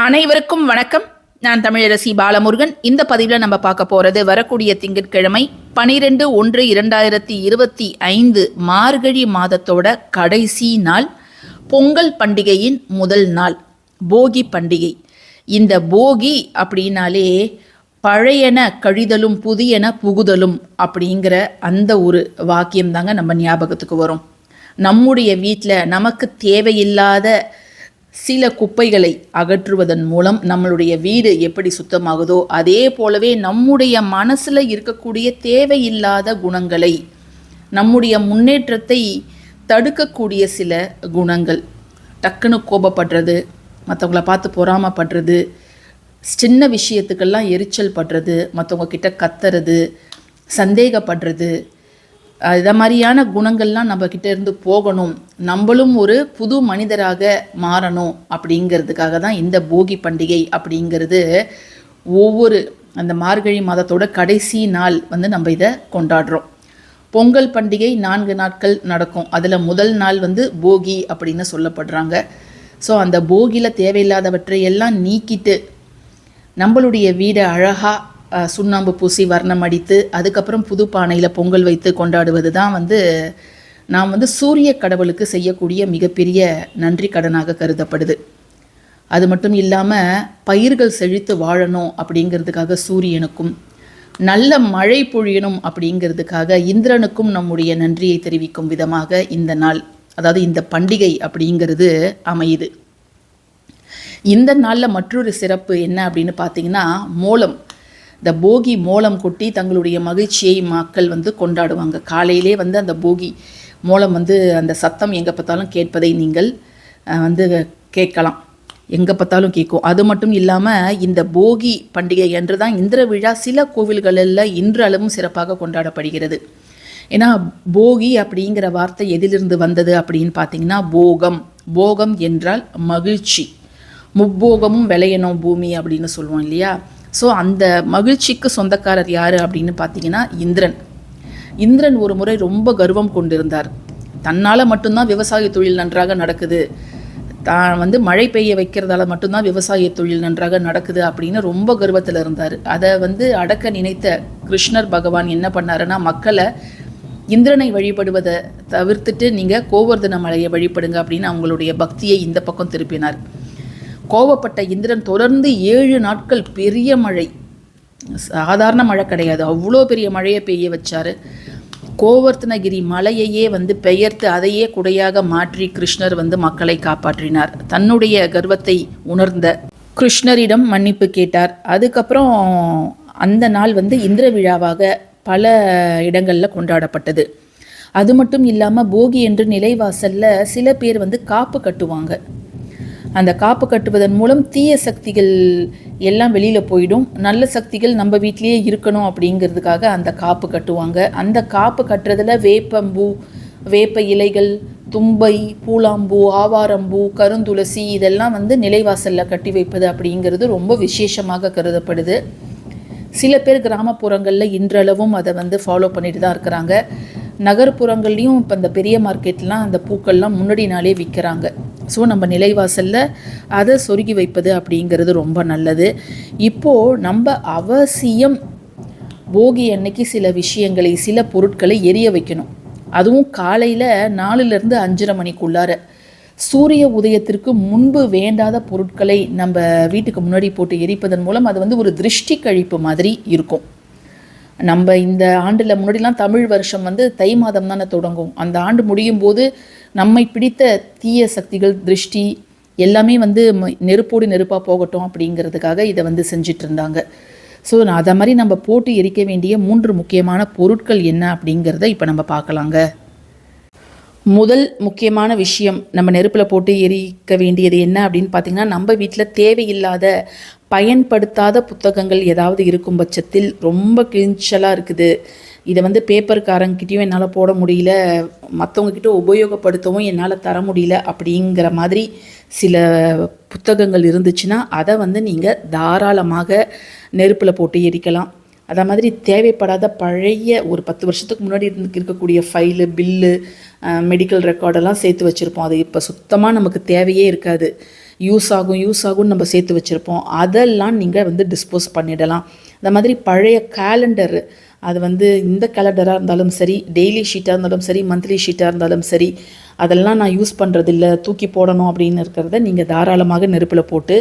அனைவருக்கும் வணக்கம். நான் தமிழரசி பாலமுருகன். இந்த பதிவில் நம்ம பார்க்க போகிறது வரக்கூடிய திங்கட்கிழமை 12/1/2025 மார்கழி மாதத்தோட கடைசி நாள், பொங்கல் பண்டிகையின் முதல் நாள், போகி பண்டிகை. இந்த போகி அப்படின்னாலே பழையன கழிதலும் புதியன புகுதலும் அப்படிங்கிற அந்த ஒரு வாக்கியம் தாங்க நம்ம ஞாபகத்துக்கு வரும். நம்முடைய வீட்டில் நமக்கு தேவையில்லாத சில குப்பைகளை அகற்றுவதன் மூலம் நம்மளுடைய வீடு எப்படி சுத்தமாகுதோ அதே போலவே நம்முடைய மனசில் இருக்கக்கூடிய தேவையில்லாத குணங்களை, நம்முடைய முன்னேற்றத்தை தடுக்கக்கூடிய சில குணங்கள், டக்குன்னு கோபப்படுறது, மற்றவங்கள பார்த்து பொறாமப்படுறது, சின்ன விஷயத்துக்கெல்லாம் எரிச்சல் படுறது, மற்றவங்க கிட்ட கத்துறது, சந்தேகப்படுறது, இதை மாதிரியான குணங்கள்லாம் நம்மக்கிட்ட இருந்து போகணும், நம்மளும் ஒரு புது மனிதராக மாறணும் அப்படிங்கிறதுக்காக தான் இந்த போகி பண்டிகை அப்படிங்கிறது. ஒவ்வொரு அந்த மார்கழி மாதத்தோட கடைசி நாள் நம்ம இதை கொண்டாடுறோம். பொங்கல் பண்டிகை 4 நாட்கள் நடக்கும். அதில் முதல் நாள் போகி அப்படின்னு சொல்லப்படுறாங்க. ஸோ அந்த போகியில் தேவையில்லாதவற்றை எல்லாம் நீக்கிட்டு நம்மளுடைய வீடை அழகாக சுண்ணாம்பு பூசி வர்ணம் அடித்து அதுக்கப்புறம் புது பானையில் பொங்கல் வைத்து கொண்டாடுவது தான் நாம் சூரிய கடவுளுக்கு செய்யக்கூடிய மிகப்பெரிய நன்றி கடனாக கருதப்படுது. அது மட்டும் இல்லாமல் பயிர்கள் செழித்து வாழணும் அப்படிங்கிறதுக்காக சூரியனுக்கும், நல்ல மழை பொழியணும் அப்படிங்கிறதுக்காக இந்திரனுக்கும் நம்முடைய நன்றியை தெரிவிக்கும் விதமாக இந்த நாள், அதாவது இந்த பண்டிகை அப்படிங்கிறது அமையுது. இந்த நாளில் மற்றொரு சிறப்பு என்ன அப்படின்னு பார்த்தீங்கன்னா, மோளம், இந்த போகி மோளம் கொட்டி தங்களுடைய மகிழ்ச்சியை மக்கள் கொண்டாடுவாங்க. காலையிலே அந்த போகி மோளம் அந்த சத்தம் எங்கே பார்த்தாலும் கேட்பதை நீங்கள் கேட்கலாம், எங்கே பார்த்தாலும் கேட்கும். அது மட்டும் இல்லாமல் இந்த போகி பண்டிகை என்று தான் இந்திர விழா சில கோவில்களில் இன்றளவும் சிறப்பாக கொண்டாடப்படுகிறது. ஏன்னா போகி அப்படிங்கிற வார்த்தை எதிலிருந்து வந்தது அப்படின்னு பார்த்தீங்கன்னா, போகம். போகம் என்றால் மகிழ்ச்சி, முப்போகமும் விளையணும் பூமி அப்படின்னு சொல்லுவோம் இல்லையா. ஸோ அந்த மகிழ்ச்சிக்கு சொந்தக்காரர் யார் அப்படின்னு பார்த்தீங்கன்னா இந்திரன். இந்திரன் ஒரு முறை ரொம்ப கர்வம் கொண்டிருந்தார். தன்னால் மட்டும்தான் விவசாய தொழில் நன்றாக நடக்குது, தான் மழை பெய்ய வைக்கிறதால மட்டும்தான் விவசாய தொழில் நன்றாக நடக்குது அப்படின்னு ரொம்ப கர்வத்தில் இருந்தார். அதை அடக்க நினைத்த கிருஷ்ணர் பகவான் என்ன பண்ணாருன்னா, மக்களை இந்திரனை வழிபடுவதை தவிர்த்துட்டு நீங்கள் கோவர்தன மலையை வழிபடுங்க அப்படின்னு அவங்களுடைய பக்தியை இந்த பக்கம் திருப்பினார். கோவப்பட்ட இந்திரன் தொடர்ந்து 7 நாட்கள் பெரிய மழை, சாதாரண மழை கிடையாது, அவ்வளோ பெரிய மழையை பெய்ய வச்சார். கோவர்த்தனகிரி மலையையே பெயர்த்து அதையே குடையாக மாற்றி கிருஷ்ணர் மக்களை காப்பாற்றினார். தன்னுடைய கர்வத்தை உணர்ந்த கிருஷ்ணரிடம் மன்னிப்பு கேட்டார். அதுக்கப்புறம் அந்த நாள் இந்திர விழாவாக பல இடங்களில் கொண்டாடப்பட்டது. அது மட்டும் இல்லாமல் போகி என்று நிலைவாசலில் சில பேர் காப்பு கட்டுவாங்க. அந்த காப்பு கட்டுவதன் மூலம் தீய சக்திகள் எல்லாம் வெளியில் போயிடும், நல்ல சக்திகள் நம்ம வீட்டிலேயே இருக்கணும் அப்படிங்கிறதுக்காக அந்த காப்பு கட்டுவாங்க. அந்த காப்பு கட்டுறதுல வேப்பம்பூ, வேப்ப இலைகள், தும்பை, பூலாம்பூ, ஆவாரம்பூ, கருந்துளசி இதெல்லாம் நிலைவாசலில் கட்டி வைப்பது அப்படிங்கிறது ரொம்ப விசேஷமாக கருதப்படுது. சில பேர் கிராமப்புறங்களில் இன்றளவும் அதை ஃபாலோ பண்ணிட்டு தான் இருக்கிறாங்க. நகர்ப்புறங்கள்லேயும் இப்போ இந்த பெரிய மார்க்கெட்லாம் அந்த பூக்கள்லாம் முன்னாடி நாளே விற்கிறாங்க. ஸோ நம்ம நிலைவாசலில் அதை சொருகி வைப்பது அப்படிங்கிறது ரொம்ப நல்லது. இப்போது நம்ம அவசியம் போகி அன்னைக்கு சில விஷயங்களை, சில பொருட்களை எரிய வைக்கணும். அதுவும் காலையில் 4லேருந்து 5:30 மணிக்குள்ளார சூரிய உதயத்திற்கு முன்பு வேண்டாத பொருட்களை நம்ம வீட்டுக்கு முன்னாடி போட்டு எரிப்பதன் மூலம் அது ஒரு திருஷ்டி கழிப்பு மாதிரி இருக்கும். நம்ம இந்த ஆண்டில் முன்னாடிலாம் தமிழ் வருஷம் தை மாதம் தானே தொடங்கும். அந்த ஆண்டு முடியும் போது நம்மை பிடித்த தீய சக்திகள், திருஷ்டி எல்லாமே நெருப்போடு நெருப்பாக போகட்டும் அப்படிங்கிறதுக்காக இதை செஞ்சிட்டு இருந்தாங்க. ஸோ அதை மாதிரி நம்ம போட்டு எரிக்க வேண்டிய 3 முக்கியமான பொருட்கள் என்ன அப்படிங்கிறத இப்போ நம்ம பார்க்கலாங்க. முதல் முக்கியமான விஷயம், நம்ம நெருப்பில் போட்டு எரிக்க வேண்டியது என்ன அப்படின்னு பார்த்திங்கன்னா, நம்ம வீட்டில் தேவையில்லாத பயன்படுத்தாத புத்தகங்கள் ஏதாவது இருக்கும் பட்சத்தில், ரொம்ப கிழிச்சலாக இருக்குது, இதை பேப்பர்காரங்கிட்டையும் என்னால் போட முடியல, மற்றவங்கக்கிட்ட உபயோகப்படுத்தவும் என்னால் தர முடியல அப்படிங்கிற மாதிரி சில புத்தகங்கள் இருந்துச்சுன்னா அதை நீங்கள் தாராளமாக நெருப்பில் போட்டு எரிக்கலாம். அதே மாதிரி தேவைப்படாத பழைய ஒரு 10 வருஷத்துக்கு முன்னாடி இருக்கக்கூடிய ஃபைலு, பில்லு, மெடிக்கல் ரெக்கார்டெல்லாம் சேர்த்து வச்சுருப்போம். அது இப்போ சுத்தமாக நமக்கு தேவையே இருக்காது. யூஸ் ஆகும்னு நம்ம சேர்த்து வச்சுருப்போம். அதெல்லாம் நீங்கள் வந்து டிஸ்போஸ் பண்ணிடலாம். இந்த மாதிரி பழைய கேலண்டர், அது வந்து இந்த கேலண்டராக இருந்தாலும் சரி, டெய்லி ஷீட்டாக இருந்தாலும் சரி, மந்த்லி ஷீட்டாக இருந்தாலும் சரி, அதெல்லாம் நான் யூஸ் பண்ணுறதில்ல, தூக்கி போடணும் அப்படின்னு இருக்கிறத நீங்கள் தாராளமாக நெருப்பில் போட்டு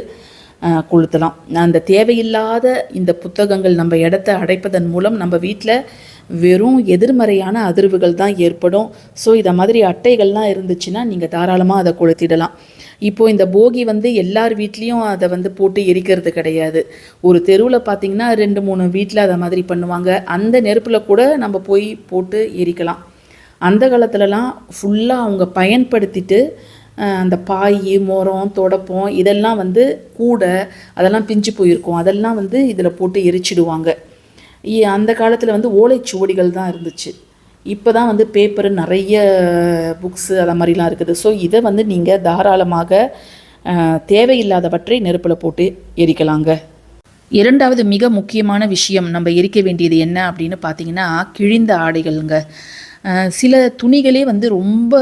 கொளுத்தலாம். அந்த தேவையில்லாத இந்த புத்தகங்கள் நம்ம இடத்த அடைப்பதன் மூலம் நம்ம வீட்டில் வெறும் எதிர்மறையான அதிர்வுகள் தான் ஏற்படும். ஸோ இதை மாதிரி அட்டைகள்லாம் இருந்துச்சுன்னா நீங்கள் தாராளமாக அதை கொளுத்திடலாம். இப்போது இந்த போகி வந்து எல்லார் வீட்லேயும் அதை வந்து போட்டு எரிக்கிறது கிடையாது. ஒரு தெருவில் பார்த்திங்கன்னா 2-3 வீட்டில் அதை மாதிரி பண்ணுவாங்க. அந்த நெருப்பில் கூட நம்ம போய் போட்டு எரிக்கலாம். அந்த காலத்துலலாம் ஃபுல்லாக அவங்க பயன்படுத்திட்டு அந்த பாய், மரம், தொடப்பம் இதெல்லாம் வந்து கூடை அதெல்லாம் பிஞ்சு போயிருக்கும். அதெல்லாம் வந்து இதில் போட்டு எரிச்சிடுவாங்க. அந்த காலத்தில் வந்து ஓலைச்சுவடிகள் தான் இருந்துச்சு. இப்போ தான் வந்து பேப்பரு நிறைய புக்ஸு அதை மாதிரிலாம் இருக்குது. ஸோ இதை வந்து நீங்கள் தாராளமாக தேவையில்லாதவற்றை நெருப்பில் போட்டு எரிக்கலாங்க. இரண்டாவது மிக முக்கியமான விஷயம் நம்ம எரிக்க வேண்டியது என்ன அப்படின்னு பார்த்தீங்கன்னா, கிழிந்த ஆடைகள்ங்க. சில துணிகளே வந்து ரொம்ப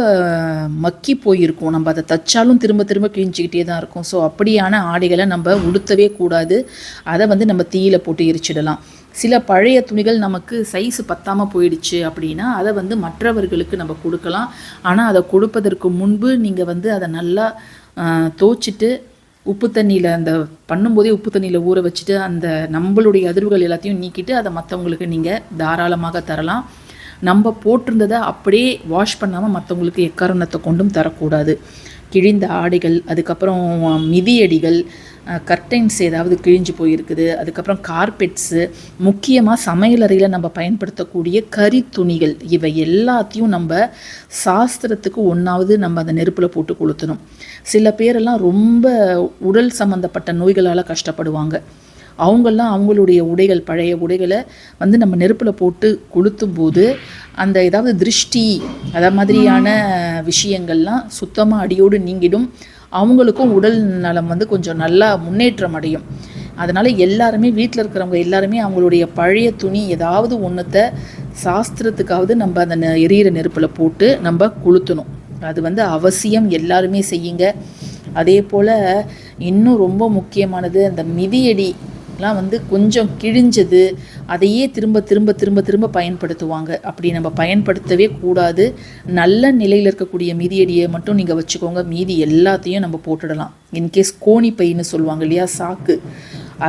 மக்கி போயிருக்கும். நம்ம அதை தைச்சாலும் திரும்ப திரும்ப கிழிஞ்சிக்கிட்டே தான் இருக்கும். ஸோ அப்படியான ஆடைகளை நம்ம உடுத்தவே கூடாது. அதை வந்து நம்ம தீயில போட்டு எரிச்சிடலாம். சில பழைய துணிகள் நமக்கு சைஸு பத்தாமல் போயிடுச்சு அப்படின்னா அதை வந்து மற்றவர்களுக்கு நம்ம கொடுக்கலாம். ஆனால் அதை கொடுப்பதற்கு முன்பு நீங்கள் வந்து அதை நல்லா துவைச்சிட்டு உப்பு தண்ணியில் அந்த பண்ணும்போதே உப்பு தண்ணியில் ஊற வச்சுட்டு அந்த நம்மளுடைய அதிர்வுகள் எல்லாத்தையும் நீக்கிட்டு அதை மற்றவங்களுக்கு நீங்கள் தாராளமாக தரலாம். நம்ம போட்டிருந்ததை அப்படியே வாஷ் பண்ணாமல் மற்றவங்களுக்கு எக்காரணத்தை கொண்டும் தரக்கூடாது. கிழிந்த ஆடைகள், அதுக்கப்புறம் மிதியடிகள், கர்டைன்ஸ் ஏதாவது கிழிஞ்சு போயிருக்குது, அதுக்கப்புறம் கார்பெட்ஸு, முக்கியமாக சமையலறையில் நம்ம பயன்படுத்தக்கூடிய கறி துணிகள், இவை எல்லாத்தையும் நம்ம சாஸ்திரத்துக்கு ஒன்றாவது நம்ம அந்த நெருப்பில் போட்டு கொளுத்தணும். சில பேரெல்லாம் ரொம்ப உடல் சம்மந்தப்பட்ட நோய்களால் கஷ்டப்படுவாங்க. அவங்கெல்லாம் அவங்களுடைய உடைகள், பழைய உடைகளை வந்து நம்ம நெருப்பில் போட்டு கொளுத்தும் போது அந்த ஏதாவது திருஷ்டி அதை மாதிரியான விஷயங்கள்லாம் சுத்தமாக அடியோடு நீங்கிடும். அவங்களுக்கும் உடல் நலம் வந்து கொஞ்சம் நல்லா முன்னேற்றம் அடையும். அதனால் எல்லாருமே வீட்டில் இருக்கிறவங்க எல்லாருமே அவங்களுடைய பழைய துணி ஏதாவது ஒன்றத்தை சாஸ்திரத்துக்காவது நம்ம அந்த எரியிற நெருப்பில் போட்டு நம்ம கொளுத்தணும். அது வந்து அவசியம், எல்லாருமே செய்யுங்க. அதே போல் இன்னும் ரொம்ப முக்கியமானது, அந்த மிதியடிலாம் வந்து கொஞ்சம் கிழிஞ்சது அதையே திரும்ப திரும்ப திரும்ப திரும்ப பயன்படுத்துவாங்க. அப்படி நம்ம பயன்படுத்தவே கூடாது. நல்ல நிலையில் இருக்கக்கூடிய மிதியடியை மட்டும் நீங்கள் வச்சுக்கோங்க. மீதி எல்லாத்தையும் நம்ம போட்டுடலாம். இன்கேஸ் கோணி பைன்னு சொல்லுவாங்க இல்லையா, சாக்கு,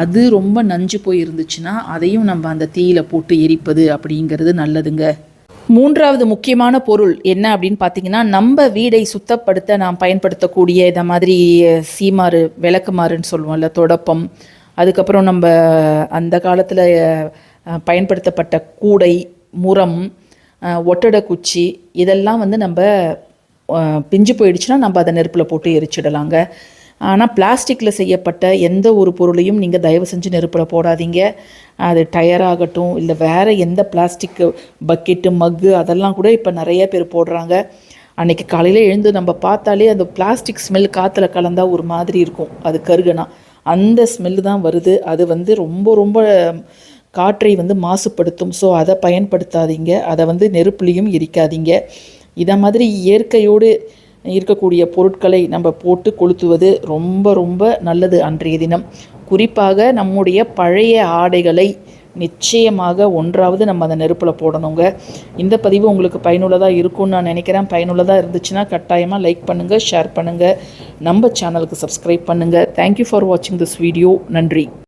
அது ரொம்ப நஞ்சு போய் இருந்துச்சுன்னா அதையும் நம்ம அந்த தீயில போட்டு எரிப்பது அப்படிங்கிறது நல்லதுங்க. மூன்றாவது முக்கியமான பொருள் என்ன அப்படின்னு பார்த்தீங்கன்னா, நம்ம வீடை சுத்தப்படுத்த நாம் பயன்படுத்தக்கூடிய இந்த மாதிரி சீமாறு, விளக்குமாறுன்னு சொல்லுவோம்ல, தொடப்பம், அதுக்கப்புறம் நம்ம அந்த காலத்தில் பயன்படுத்தப்பட்ட கூடை, முறம், ஒட்டடை குச்சி, இதெல்லாம் வந்து நம்ம பிஞ்சு போயிடுச்சுன்னா நம்ம அதை நெருப்பில் போட்டு எரிச்சிடலாங்க. ஆனால் பிளாஸ்டிக்கில் செய்யப்பட்ட எந்த ஒரு பொருளையும் நீங்கள் தயவு செஞ்சு நெருப்பில் போடாதீங்க. அது டயராகட்டும் இல்லை வேறு எந்த பிளாஸ்டிக்கு பக்கெட்டு, மக்கு, அதெல்லாம் கூட இப்போ நிறைய பேர் போடுறாங்க. அன்றைக்கி காலையில் எழுந்து நம்ம பார்த்தாலே அந்த பிளாஸ்டிக் ஸ்மெல் காற்றுல கலந்தால் ஒரு மாதிரி இருக்கும். அது கருகனா அந்த ஸ்மெல்லு தான் வருது. அது வந்து ரொம்ப ரொம்ப காற்றை வந்து மாசுபடுத்தும். ஸோ அதை பயன்படுத்தாதீங்க. அதை வந்து நெருப்புலையும் எரிக்காதீங்க. இதை மாதிரி இயற்கையோடு இருக்கக்கூடிய பொருட்களை நம்ம போட்டு கொளுத்துவது ரொம்ப ரொம்ப நல்லது அன்றைய தினம். குறிப்பாக நம்முடைய பழைய ஆடைகளை நிச்சயமாக ஒன்றாவது நம்ம அந்த நெருப்பில் போடணுங்க. இந்த பதிவு உங்களுக்கு பயனுள்ளதாக இருக்கும்னு நான் நினைக்கிறேன். பயனுள்ளதாக இருந்துச்சுன்னா கட்டாயமாக லைக் பண்ணுங்கள், ஷேர் பண்ணுங்கள், நம்ம சேனலுக்கு சப்ஸ்கிரைப் பண்ணுங்கள். தேங்க்யூ ஃபார் வாட்சிங் திஸ் வீடியோ. நன்றி.